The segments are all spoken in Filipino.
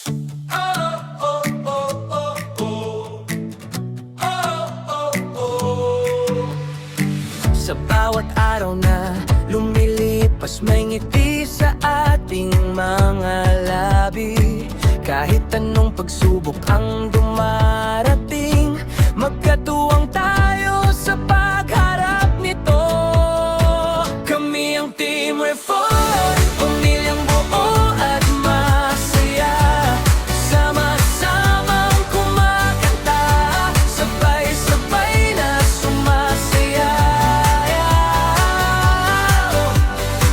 Sa bawat araw na lumilipas, may ngiti sa ating mga labi. Kahit anong pagsubok ang dumarating, magkatuwang tayo sa pagharap nito. Kami ang Team Reform, pamilyang buo at masaya, sama-samang kumakanta, sabay-sabay na sumasaya.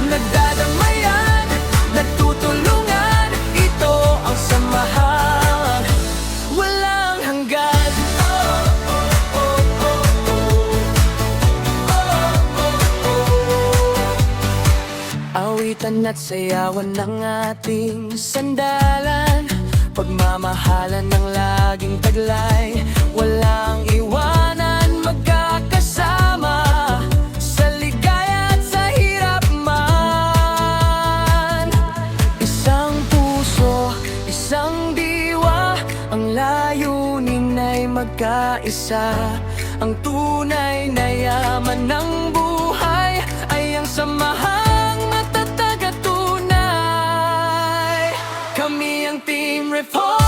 Nagdadamayan, nagtutulungan, ito ang samahan walang hanggan. Awitan at sayawan ng ating sandalan, pagmamahalan ng laging taglay, walang iwanan, magkakasama sa ligaya at sa hirap man. Isang puso, isang diwa, ang layunin ay magkaisa. Ang tunay na yaman ng buhay ay ang samahang matatag at tunay. Kami ang Team Reform.